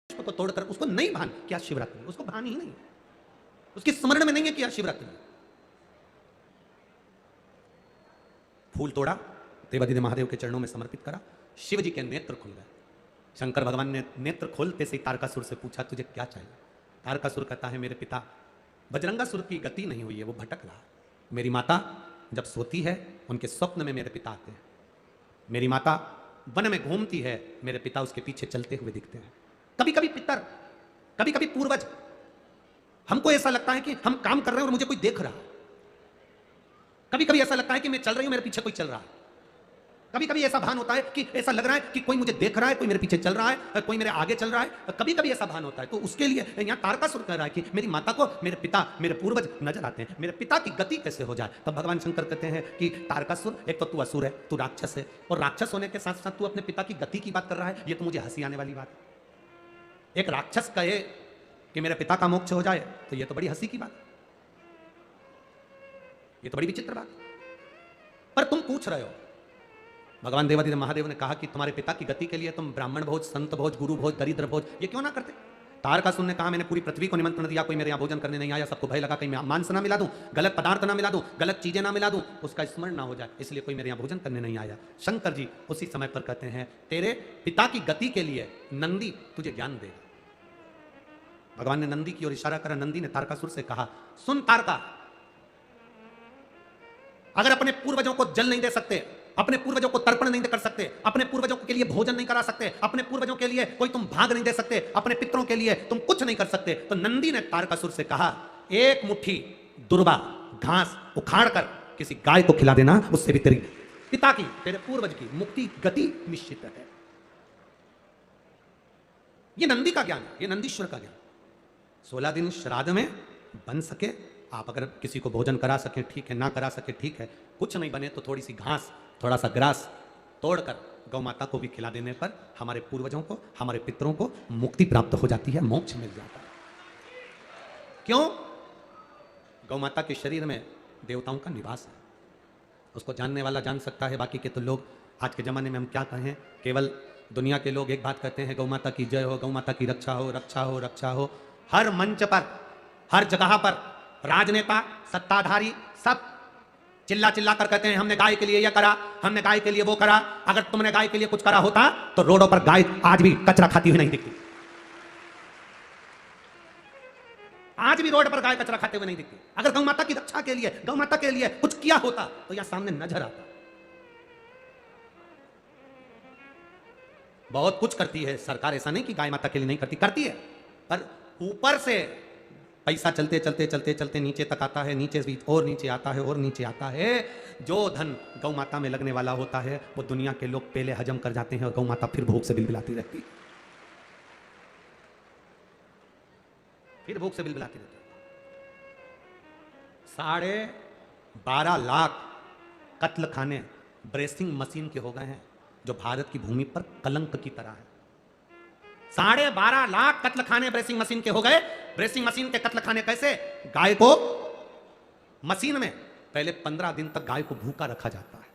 पुष्प को तोड़कर उसको नहीं भान क्या शिवरात्रि, उसको भान ही नहीं, उसके स्मरण में नहीं है कि आज शिवरात्रि। फूल तोड़ा, देवादिदेव महादेव के चरणों में समर्पित करा, शिव जी के नेत्र खुल गए। शंकर भगवान ने नेत्र खोलते से तारकासुर से पूछा तुझे क्या चाहिए। तारकासुर कहता है मेरे पिता बजरंगासुर की गति नहीं हुई है, वो भटक रहा। मेरी माता जब सोती है उनके स्वप्न में मेरे पिता आते हैं। मेरी माता वन में घूमती है, मेरे पिता उसके पीछे चलते हुए दिखते हैं। कभी कभी पितर, कभी कभी पूर्वज, हमको ऐसा लगता है कि हम काम कर रहे हैं और मुझे कोई देख रहा है। कभी कभी ऐसा लगता है कि मैं चल रही हूं, मेरे पीछे कोई चल रहा है। कभी कभी ऐसा भान होता है कि ऐसा लग रहा है कि कोई मुझे देख रहा है, कोई मेरे पीछे चल रहा है, कोई मेरे आगे चल रहा है। कभी कभी ऐसा भान होता है। तो उसके लिए यहां तारकासुर कह रहा है कि मेरी माता को मेरे पिता, मेरे पूर्वज नजर आते हैं, मेरे पिता की गति कैसे हो जाए। तब भगवान शंकर कहते हैं कि तारकासुर, एक तो तू असुर है, तू राक्षस है, और राक्षस होने के साथ साथ तू अपने पिता की गति की बात कर रहा है। ये तो मुझे हंसी आने वाली बात है। एक राक्षस कहे कि मेरे पिता का मोक्ष हो जाए तो ये तो बड़ी हंसी की बात, ये तो बड़ी विचित्र बात। पर तुम पूछ रहे हो, भगवान देवादिदेव महादेव ने कहा कि तुम्हारे पिता की गति के लिए तुम ब्राह्मण भोज, संत भोज, गुरु भोज, दरिद्र भोज ये क्यों ना करते। तारकासुर ने कहा मैंने पूरी पृथ्वी को निमंत्रण दिया, कोई मेरे यहाँ भोजन करने नहीं आया। सबको भय लगा कहीं मैं मांस ना मिला दूं, गलत पदार्थ ना मिला दूं, गलत चीजें ना मिला दूं, उसका स्मरण ना हो जाए, इसलिए कोई मेरे यहाँ भोजन करने नहीं आया। शंकर जी उसी समय पर कहते हैं तेरे पिता की गति के लिए नंदी तुझे ज्ञान देगा। भगवान ने नंदी की ओर इशारा करा। नंदी ने तारकासुर से कहा सुन तारका, अगर अपने पूर्वजों को जल नहीं दे सकते, अपने पूर्वजों को तर्पण नहीं कर सकते, अपने पूर्वजों के लिए भोजन नहीं करा सकते, अपने पूर्वजों के लिए कोई तुम भाग नहीं दे सकते, अपने पितरों के लिए तुम कुछ नहीं कर सकते, तो नंदी ने तारकासुर से कहा एक मुट्ठी दुर्बा घास उखाड़ कर किसी गाय को खिला देना, उससे भी तेरी पिता की, तेरे पूर्वज की मुक्ति गति निश्चित है। यह नंदी का ज्ञान है, यह नंदीश्वर का ज्ञान। 16 दिन श्राद्ध में बन सके, आप अगर किसी को भोजन करा सके ठीक है, ना करा सके ठीक है, कुछ नहीं बने तो थोड़ी सी घास, थोड़ा सा ग्रास तोड़कर गौ माता को भी खिला देने पर हमारे पूर्वजों को, हमारे पितरों को मुक्ति प्राप्त हो जाती है, मोक्ष मिल जाता है। क्यों? गौ माता के शरीर में देवताओं का निवास है, उसको जानने वाला जान सकता है। बाकी के तो लोग आज के जमाने में हम क्या कहें, केवल दुनिया के लोग एक बात कहते हैं गौ माता की जय हो, गौ माता की रक्षा हो, रक्षा हो, रक्षा हो। हर मंच पर, हर जगह पर राजनेता, सत्ताधारी सब चिल्ला चिल्ला कर कहते हैं हमने गाय के लिए यह करा, हमने गाय के लिए वो करा। अगर तुमने गाय के लिए कुछ करा होता तो रोडों पर गाय आज भी कचरा खाती हुई नहीं दिखती, आज भी रोड पर गाय कचरा खाते हुए नहीं दिखती। अगर गौ माता की रक्षा के लिए, गौ माता के लिए कुछ किया होता तो यह सामने नजर आता। बहुत कुछ करती है सरकार, ऐसा नहीं कि गाय माता के लिए नहीं करती, करती है, पर ऊपर से पैसा चलते चलते चलते चलते नीचे तक आता है, नीचे से और नीचे आता है, और नीचे आता है। जो धन गौ माता में लगने वाला होता है वो दुनिया के लोग पहले हजम कर जाते हैं और गौ माता फिर भूख से बिलबिलाती रहती है, फिर भूख से बिलबिलाती रहती है। 12.5 लाख कत्ल खाने ब्रेसिंग मशीन के हो गए हैं, जो भारत की भूमि पर कलंक की तरह है। 12.5 लाख कत्ल खाने ब्रेसिंग मशीन के हो गए। ब्रेसिंग मशीन के कत्ल खाने कैसे? गाय को मशीन में पहले 15 दिन तक गाय को भूखा रखा जाता है,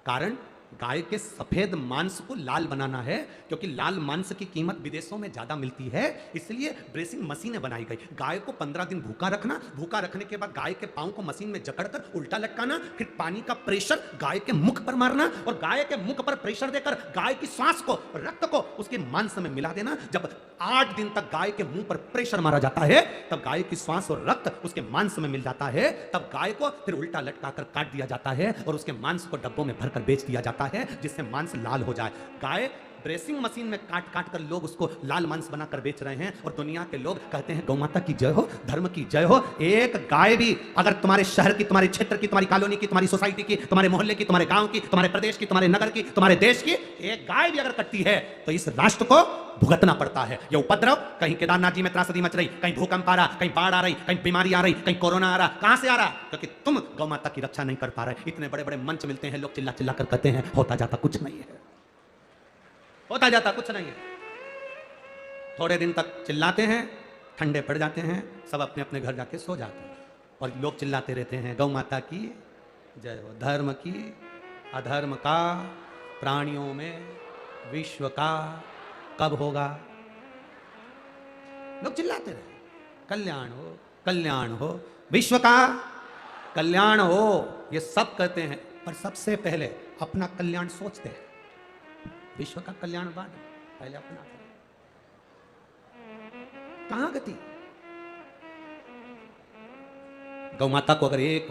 कारण गाय के सफेद मांस को लाल बनाना है, क्योंकि लाल मांस की कीमत विदेशों में ज्यादा मिलती है, इसलिए ब्रेसिंग मशीनें बनाई गई। गाय को 15 दिन भूखा रखना, भूखा रखने के बाद गाय के पांव को मशीन में जकड़कर उल्टा लटकाना, फिर पानी का प्रेशर गाय के मुख पर मारना, और गाय के मुख पर प्रेशर देकर गाय की सांस को, रक्त को उसके मांस में मिला देना। जब 8 दिन तक गाय के मुंह पर प्रेशर मारा जाता है, तब गाय की सांस और रक्त उसके मांस में मिल जाता है। तब गाय को फिर उल्टा लटकाकर काट दिया जाता है और उसके मांस को डब्बों में भरकर बेच दिया जाता है, जिससे मांस लाल हो जाए। गाय ब्रेसिंग मशीन में काट काट कर लोग उसको लाल मांस बनाकर बेच रहे हैं, और दुनिया के लोग कहते हैं गौ माता की जय हो, धर्म की जय हो। एक गाय भी अगर तुम्हारे शहर की, तुम्हारे क्षेत्र की, तुम्हारी कॉलोनी की, तुम्हारी सोसाइटी की, तुम्हारे मोहल्ले की, तुम्हारे गांव की, तुम्हारे प्रदेश की, तुम्हारे नगर की, तुम्हारे देश की एक गाय भी अगर कटती है तो इस राष्ट्र को भुगतना पड़ता है यह उपद्रव। कहीं केदारनाथ जी में त्रासदी मच रही, कहीं भूकंप आ रहा, कहीं बाढ़ आ रही, कहीं बीमारी आ रही, कहीं कोरोना आ रहा। कहां से आ रहा? क्योंकि तुम गौ माता की रक्षा नहीं कर पा रहे। इतने बड़े बड़े मंच मिलते हैं, लोग चिल्ला चिल्ला कर कहते हैं होता जाता कुछ नहीं है, होता जाता कुछ नहीं है। थोड़े दिन तक चिल्लाते हैं, ठंडे पड़ जाते हैं, सब अपने अपने घर जाके सो जाते हैं, और लोग चिल्लाते रहते हैं गौ माता की जय हो, धर्म की, अधर्म का, प्राणियों में, विश्व का कब होगा। लोग चिल्लाते रहे, कल्याण हो, विश्व का कल्याण हो, ये सब कहते हैं, पर सबसे पहले अपना कल्याण सोचते हैं। विश्व का कल्याण बाद, पहले अपना। कहां गति? गौ माता को अगर एक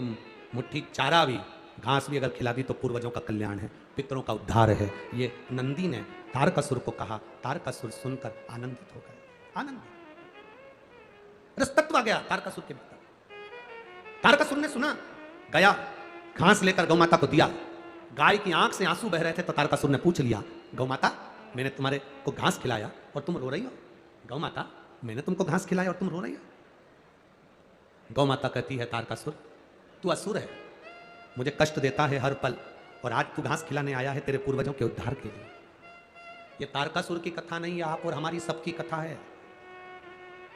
मुट्ठी चारा भी, घास भी अगर खिला दी तो पूर्वजों का कल्याण है, पितरों का उद्धार है। ये नंदी ने तारकासुर को कहा, तारकासुर सुनकर आनंदित हो गए, आनंदित रसतत्व आ गया तारकासुर के भीतर। तारकासुर ने सुना, गया घास लेकर गौ माता को दिया। गाय की आंख से आंसू बह रहे थे तो तारकासुर ने पूछ लिया, गौ माता मैंने तुम्हारे को घास खिलाया और तुम रो रही हो? गौ माता मैंने तुमको घास खिलाया और तुम रो रही हो? गौ माता कहती है, तारकासुर तू असुर है, मुझे कष्ट देता है हर पल, और आज तू घास खिलाने आया है तेरे पूर्वजों के उद्धार के लिए। ये तारकासुर की कथा नहीं है, आप और हमारी सबकी कथा है।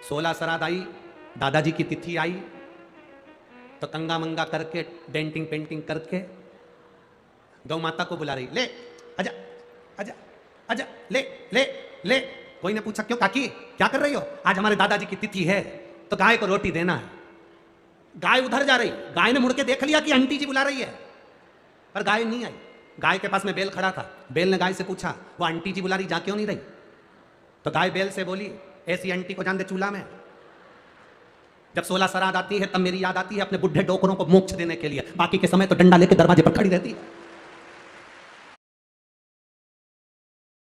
16 श्राद्ध आई, दादाजी की तिथि आई तो तंगा मंगा करके, डेंटिंग पेंटिंग करके गौ माता को बुला रही, ले आजा आजा आजा, ले ले ले। कोई ने पूछा, क्यों काकी क्या कर रही हो? आज हमारे दादाजी की तिथि है तो गाय को रोटी देना है। गाय उधर जा रही, गाय ने मुड़ के देख लिया कि आंटी जी बुला रही है, पर गाय नहीं आई। गाय के पास में बेल खड़ा था, बेल ने गाय से पूछा, वो आंटी जी बुला रही, जा क्यों नहीं रही? तो गाय बेल से बोली, ऐसी आंटी को जान दे चूल्हा में। जब 16 श्राद्ध आती है तब मेरी याद आती है अपने बुढ़े डोकरों को मोक्ष देने के लिए, बाकी के समय तो डंडा लेके दरवाजे पर खड़ी रहती है।